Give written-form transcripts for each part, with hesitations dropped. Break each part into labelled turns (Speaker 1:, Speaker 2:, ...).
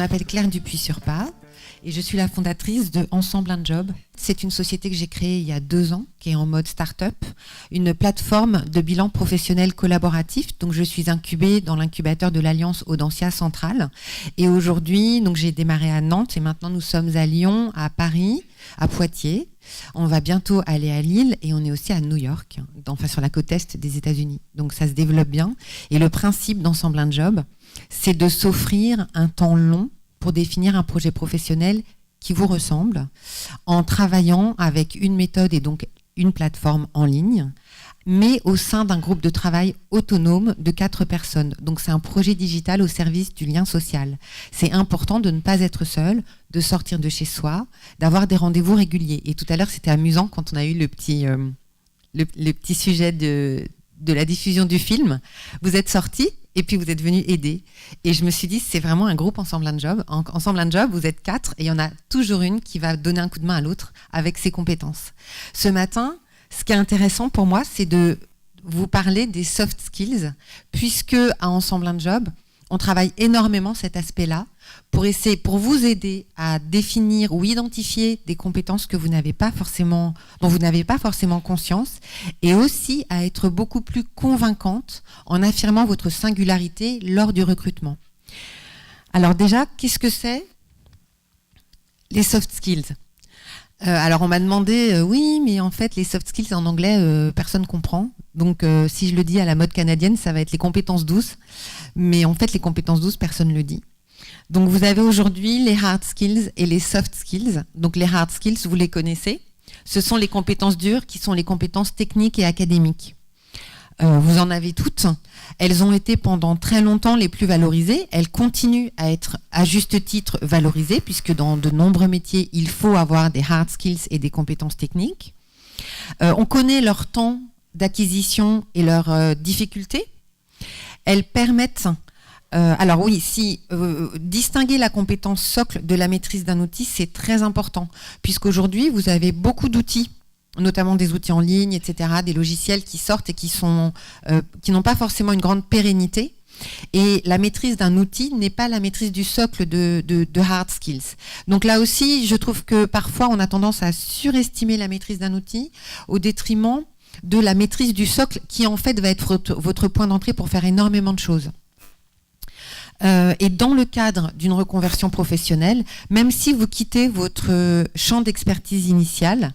Speaker 1: m'appelle Claire Dupuis-Surpas et je suis la fondatrice de Ensemble un Job. C'est une société que j'ai créée il y a 2 ans, qui est en mode start-up, une plateforme de bilan professionnel collaboratif. Donc je suis incubée dans l'incubateur de l'Alliance Audencia Centrale. Et aujourd'hui, donc j'ai démarré à Nantes et maintenant nous sommes à Lyon, à Paris, à Poitiers. On va bientôt aller à Lille et on est aussi à New York, enfin sur la côte est des États-Unis. Donc ça se développe bien. Et le principe d'Ensemble un Job, c'est de s'offrir un temps long pour définir un projet professionnel qui vous ressemble, en travaillant avec une méthode et donc une plateforme en ligne, mais au sein d'un groupe de travail autonome de 4 personnes. Donc c'est un projet digital au service du lien social. C'est important de ne pas être seul, de sortir de chez soi, d'avoir des rendez-vous réguliers. Et tout à l'heure, c'était amusant quand on a eu le petit sujet de la diffusion du film. Vous êtes sortis et puis vous êtes venus aider. Et je me suis dit, c'est vraiment un groupe Ensemble un Job. Ensemble un Job, vous êtes 4 et il y en a toujours une qui va donner un coup de main à l'autre avec ses compétences. Ce matin, ce qui est intéressant pour moi, c'est de vous parler des soft skills, puisque à Ensemble un Job, on travaille énormément cet aspect-là pour vous aider à définir ou identifier des compétences que dont vous n'avez pas forcément conscience, et aussi à être beaucoup plus convaincante en affirmant votre singularité lors du recrutement. Alors déjà, qu'est-ce que c'est les soft skills ? Alors on m'a demandé, oui, mais en fait les soft skills en anglais, personne comprend. Donc si je le dis à la mode canadienne, ça va être les compétences douces. Mais en fait les compétences douces, personne ne le dit. Donc vous avez aujourd'hui les hard skills et les soft skills. Donc les hard skills, vous les connaissez. Ce sont les compétences dures qui sont les compétences techniques et académiques. Vous en avez toutes. Elles ont été pendant très longtemps les plus valorisées. Elles continuent à être à juste titre valorisées, puisque dans de nombreux métiers, il faut avoir des hard skills et des compétences techniques. On connaît leur temps d'acquisition et leurs difficultés. Elles permettent... alors oui, distinguer la compétence socle de la maîtrise d'un outil, c'est très important, puisqu'aujourd'hui, vous avez beaucoup d'outils, notamment des outils en ligne, etc., des logiciels qui sortent et qui n'ont pas forcément une grande pérennité. Et la maîtrise d'un outil n'est pas la maîtrise du socle de hard skills. Donc là aussi, je trouve que parfois, on a tendance à surestimer la maîtrise d'un outil au détriment de la maîtrise du socle qui, en fait, va être votre point d'entrée pour faire énormément de choses. Et dans le cadre d'une reconversion professionnelle, même si vous quittez votre champ d'expertise initial,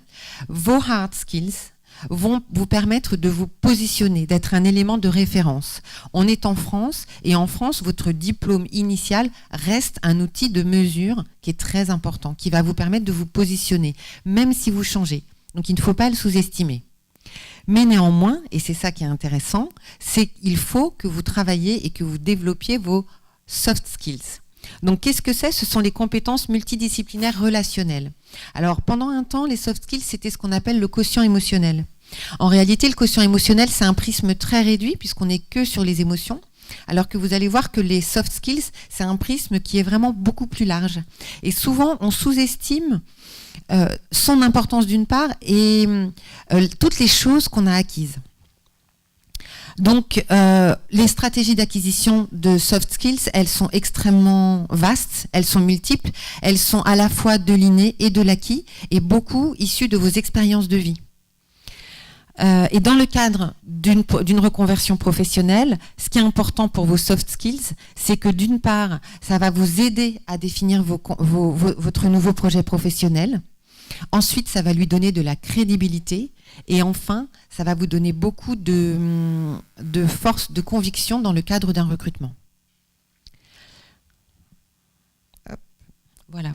Speaker 1: vos hard skills vont vous permettre de vous positionner, d'être un élément de référence. On est en France, et en France, votre diplôme initial reste un outil de mesure qui est très important, qui va vous permettre de vous positionner, même si vous changez. Donc il ne faut pas le sous-estimer. Mais néanmoins, et c'est ça qui est intéressant, c'est qu'il faut que vous travailliez et que vous développiez vos soft skills. Donc, qu'est-ce que c'est ? Ce sont les compétences multidisciplinaires relationnelles. Alors, pendant un temps, les soft skills, c'était ce qu'on appelle le quotient émotionnel. En réalité, le quotient émotionnel, c'est un prisme très réduit, puisqu'on n'est que sur les émotions, alors que vous allez voir que les soft skills, c'est un prisme qui est vraiment beaucoup plus large. Et souvent, on sous-estime son importance d'une part et toutes les choses qu'on a acquises. Donc, les stratégies d'acquisition de soft skills, elles sont extrêmement vastes, elles sont multiples, elles sont à la fois de l'inné et de l'acquis, et beaucoup issues de vos expériences de vie. Et dans le cadre d'une reconversion professionnelle, ce qui est important pour vos soft skills, c'est que d'une part, ça va vous aider à définir votre nouveau projet professionnel. Ensuite, ça va lui donner de la crédibilité. Et enfin, ça va vous donner beaucoup de force, de conviction dans le cadre d'un recrutement. Hop, voilà.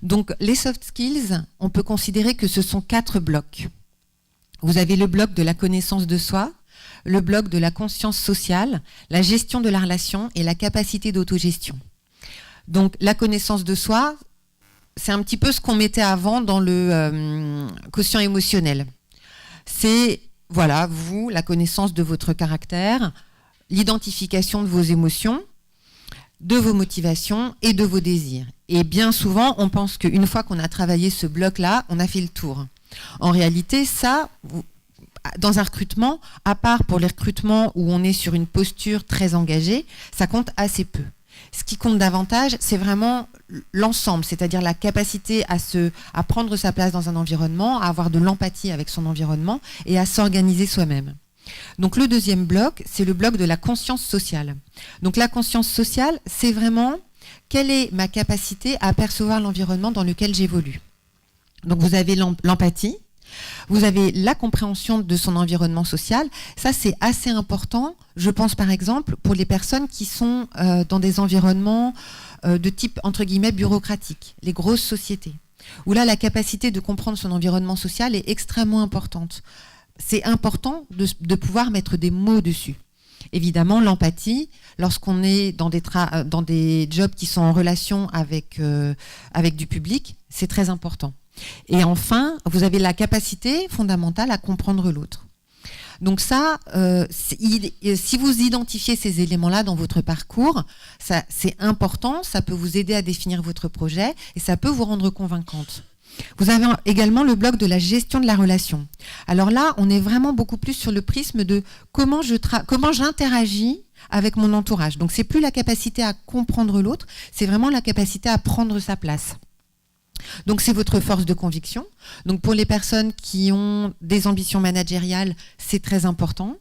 Speaker 1: Donc, les soft skills, on peut considérer que ce sont 4 blocs. Vous avez le bloc de la connaissance de soi, le bloc de la conscience sociale, la gestion de la relation et la capacité d'autogestion. Donc, la connaissance de soi, c'est un petit peu ce qu'on mettait avant dans le quotient émotionnel. C'est, voilà, vous, la connaissance de votre caractère, l'identification de vos émotions, de vos motivations et de vos désirs. Et bien souvent, on pense qu'une fois qu'on a travaillé ce bloc-là, on a fait le tour. En réalité, ça, dans un recrutement, à part pour les recrutements où on est sur une posture très engagée, ça compte assez peu. Ce qui compte davantage, c'est vraiment l'ensemble, c'est-à-dire la capacité à prendre sa place dans un environnement, à avoir de l'empathie avec son environnement et à s'organiser soi-même. Donc le deuxième bloc, c'est le bloc de la conscience sociale. Donc la conscience sociale, c'est vraiment quelle est ma capacité à percevoir l'environnement dans lequel j'évolue. Donc vous avez l'empathie, vous avez la compréhension de son environnement social. Ça, c'est assez important, je pense par exemple, pour les personnes qui sont dans des environnements de type, entre guillemets, bureaucratique, les grosses sociétés, où là, la capacité de comprendre son environnement social est extrêmement importante. C'est important de pouvoir mettre des mots dessus. Évidemment, l'empathie, lorsqu'on est dans des jobs qui sont en relation avec du public, c'est très important. Et enfin, vous avez la capacité fondamentale à comprendre l'autre. Donc ça, si vous identifiez ces éléments-là dans votre parcours, c'est important, ça peut vous aider à définir votre projet et ça peut vous rendre convaincante. Vous avez également le bloc de la gestion de la relation. Alors là, on est vraiment beaucoup plus sur le prisme de comment j'interagis avec mon entourage. Donc c'est plus la capacité à comprendre l'autre, c'est vraiment la capacité à prendre sa place. Donc c'est votre force de conviction. Donc pour les personnes qui ont des ambitions managériales, c'est très important.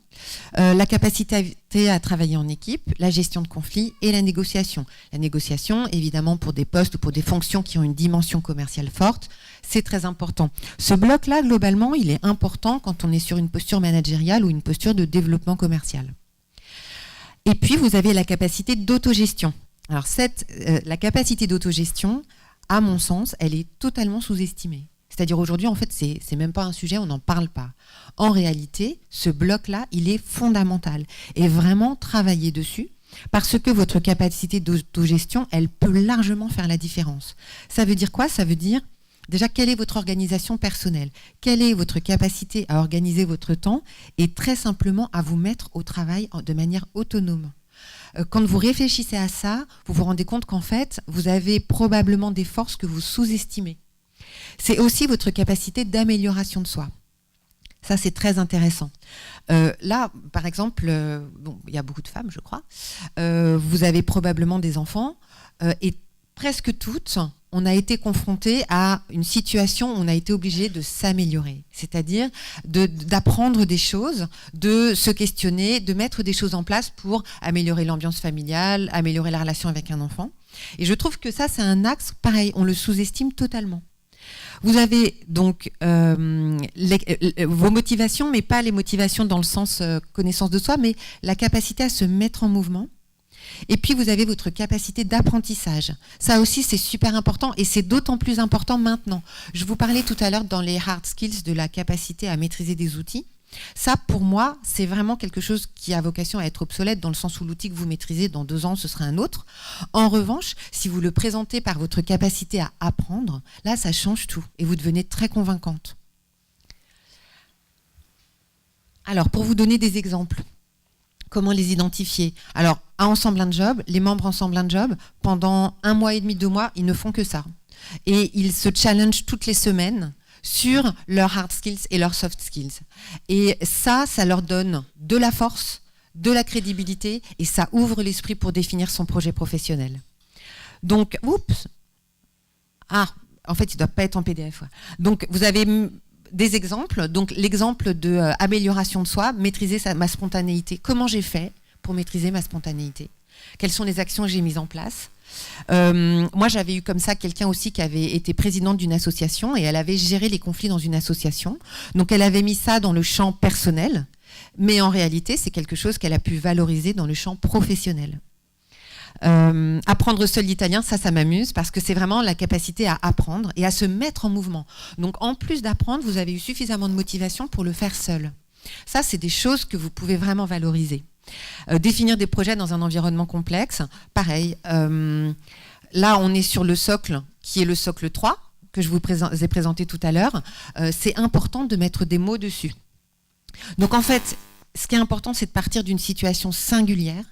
Speaker 1: La capacité à travailler en équipe, la gestion de conflits et la négociation. La négociation, évidemment, pour des postes ou pour des fonctions qui ont une dimension commerciale forte, c'est très important. Ce bloc-là, globalement, il est important quand on est sur une posture managériale ou une posture de développement commercial. Et puis, vous avez la capacité d'autogestion. Alors, la capacité d'autogestion, à mon sens, elle est totalement sous-estimée. C'est-à-dire aujourd'hui, en fait, c'est même pas un sujet, on n'en parle pas. En réalité, ce bloc-là, il est fondamental. Et vraiment travailler dessus, parce que votre capacité d'autogestion, elle peut largement faire la différence. Ça veut dire quoi? Ça veut dire, déjà, quelle est votre organisation personnelle? Quelle est votre capacité à organiser votre temps? Et très simplement, à vous mettre au travail de manière autonome. Quand vous réfléchissez à ça, vous vous rendez compte qu'en fait, vous avez probablement des forces que vous sous-estimez. C'est aussi votre capacité d'amélioration de soi. Ça, c'est très intéressant. Là, par exemple, il y a beaucoup de femmes, je crois. Vous avez probablement des enfants et presque toutes, on a été confrontées à une situation où on a été obligé de s'améliorer. C'est-à-dire d'apprendre des choses, de se questionner, de mettre des choses en place pour améliorer l'ambiance familiale, améliorer la relation avec un enfant. Et je trouve que ça, c'est un axe, pareil, on le sous-estime totalement. Vous avez donc vos motivations, mais pas les motivations dans le sens connaissance de soi, mais la capacité à se mettre en mouvement. Et puis vous avez votre capacité d'apprentissage. Ça aussi, c'est super important et c'est d'autant plus important maintenant. Je vous parlais tout à l'heure dans les hard skills de la capacité à maîtriser des outils. Ça, pour moi, c'est vraiment quelque chose qui a vocation à être obsolète dans le sens où l'outil que vous maîtrisez dans 2 ans, ce sera un autre. En revanche, si vous le présentez par votre capacité à apprendre, là, ça change tout et vous devenez très convaincante. Alors, pour vous donner des exemples, comment les identifier? Alors, à Ensemble un Job, les membres Ensemble un Job, pendant 1 mois et demi, 2 mois, ils ne font que ça. Et ils se challengent toutes les semaines sur leurs hard skills et leurs soft skills. Et ça leur donne de la force, de la crédibilité, et ça ouvre l'esprit pour définir son projet professionnel. Donc, en fait, il ne doit pas être en PDF. Ouais. Donc, vous avez des exemples. Donc, l'exemple de amélioration de soi, maîtriser ma spontanéité. Comment j'ai fait pour maîtriser ma spontanéité? Quelles sont les actions que j'ai mises en place? Moi, j'avais eu comme ça quelqu'un aussi qui avait été présidente d'une association et elle avait géré les conflits dans une association. Donc, elle avait mis ça dans le champ personnel, mais en réalité, c'est quelque chose qu'elle a pu valoriser dans le champ professionnel. Apprendre seul l'italien, ça m'amuse parce que c'est vraiment la capacité à apprendre et à se mettre en mouvement. Donc, en plus d'apprendre, vous avez eu suffisamment de motivation pour le faire seul. Ça, c'est des choses que vous pouvez vraiment valoriser. Définir des projets dans un environnement complexe, pareil. Là, on est sur le socle qui est le socle 3 que je vous ai présenté tout à l'heure. C'est important de mettre des mots dessus. Donc en fait, ce qui est important, c'est de partir d'une situation singulière.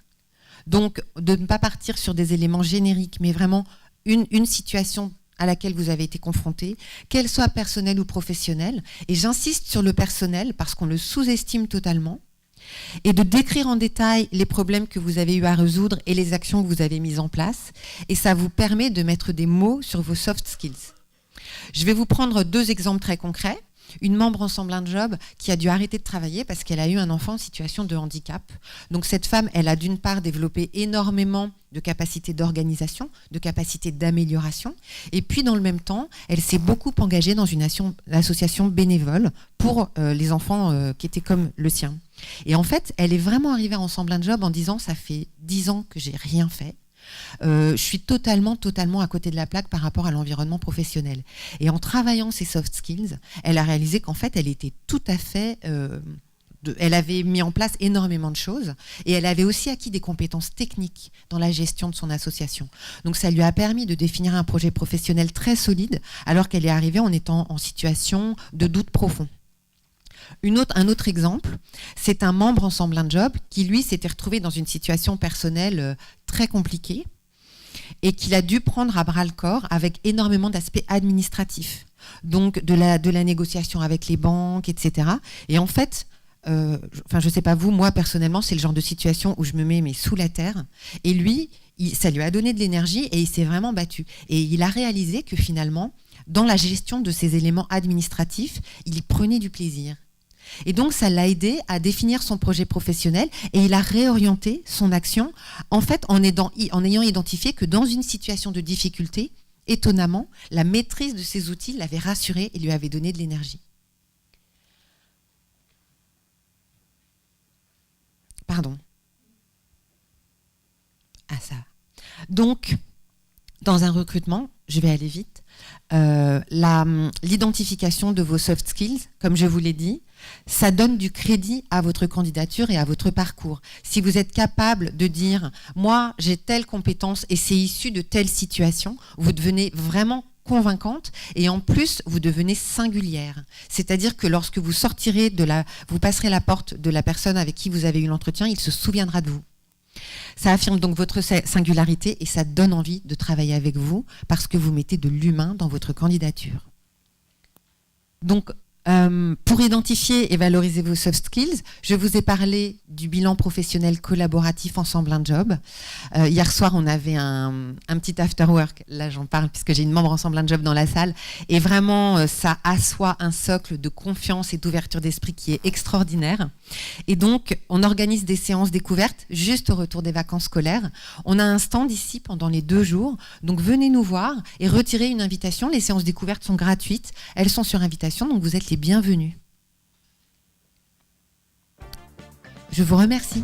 Speaker 1: Donc de ne pas partir sur des éléments génériques, mais vraiment une situation à laquelle vous avez été confronté, qu'elle soit personnelle ou professionnelle. Et j'insiste sur le personnel parce qu'on le sous-estime totalement. et de décrire en détail les problèmes que vous avez eu à résoudre et les actions que vous avez mises en place. Et ça vous permet de mettre des mots sur vos soft skills. Je vais vous prendre 2 exemples très concrets. Une membre Ensemble un job qui a dû arrêter de travailler parce qu'elle a eu un enfant en situation de handicap. Donc cette femme, elle a d'une part développé énormément de capacités d'organisation, de capacités d'amélioration, et puis dans le même temps, elle s'est beaucoup engagée dans une association bénévole pour les enfants qui étaient comme le sien. Et en fait, elle est vraiment arrivée à Ensemble un job en disant « ça fait 10 ans que j'ai rien fait ». Je suis totalement à côté de la plaque par rapport à l'environnement professionnel. Et en travaillant ses soft skills, elle a réalisé qu'en fait, elle était tout à fait... elle avait mis en place énormément de choses et elle avait aussi acquis des compétences techniques dans la gestion de son association. Donc ça lui a permis de définir un projet professionnel très solide alors qu'elle est arrivée en étant en situation de doute profond. Un autre exemple, c'est un membre Ensemble un job qui, lui, s'était retrouvé dans une situation personnelle très compliquée et qu'il a dû prendre à bras le corps avec énormément d'aspects administratifs, donc de la négociation avec les banques, etc. Et en fait, je ne sais pas vous, moi personnellement, c'est le genre de situation où je me mets sous la terre. Et lui, ça lui a donné de l'énergie et il s'est vraiment battu. Et il a réalisé que finalement, dans la gestion de ces éléments administratifs, il y prenait du plaisir. Et donc, ça l'a aidé à définir son projet professionnel et il a réorienté son action, en fait, en ayant identifié que dans une situation de difficulté, étonnamment, la maîtrise de ces outils l'avait rassuré et lui avait donné de l'énergie. Pardon. Ah, ça. Donc, dans un recrutement, je vais aller vite, l'identification de vos soft skills, comme je vous l'ai dit, ça donne du crédit à votre candidature et à votre parcours. Si vous êtes capable de dire « moi, j'ai telle compétence et c'est issu de telle situation », vous devenez vraiment convaincante et en plus, vous devenez singulière. C'est-à-dire que lorsque vous sortirez vous passerez la porte de la personne avec qui vous avez eu l'entretien, il se souviendra de vous. Ça affirme donc votre singularité et ça donne envie de travailler avec vous parce que vous mettez de l'humain dans votre candidature. Donc, pour identifier et valoriser vos soft skills, je vous ai parlé du bilan professionnel collaboratif Ensemble un job. Hier soir, on avait un petit after work. Là, j'en parle puisque j'ai une membre Ensemble un job dans la salle. Et vraiment, ça assoit un socle de confiance et d'ouverture d'esprit qui est extraordinaire. Et donc, on organise des séances découvertes juste au retour des vacances scolaires. On a un stand ici pendant les 2 jours. Donc, venez nous voir et retirez une invitation. Les séances découvertes sont gratuites. Elles sont sur invitation, donc vous êtes les bienvenus. Je vous remercie.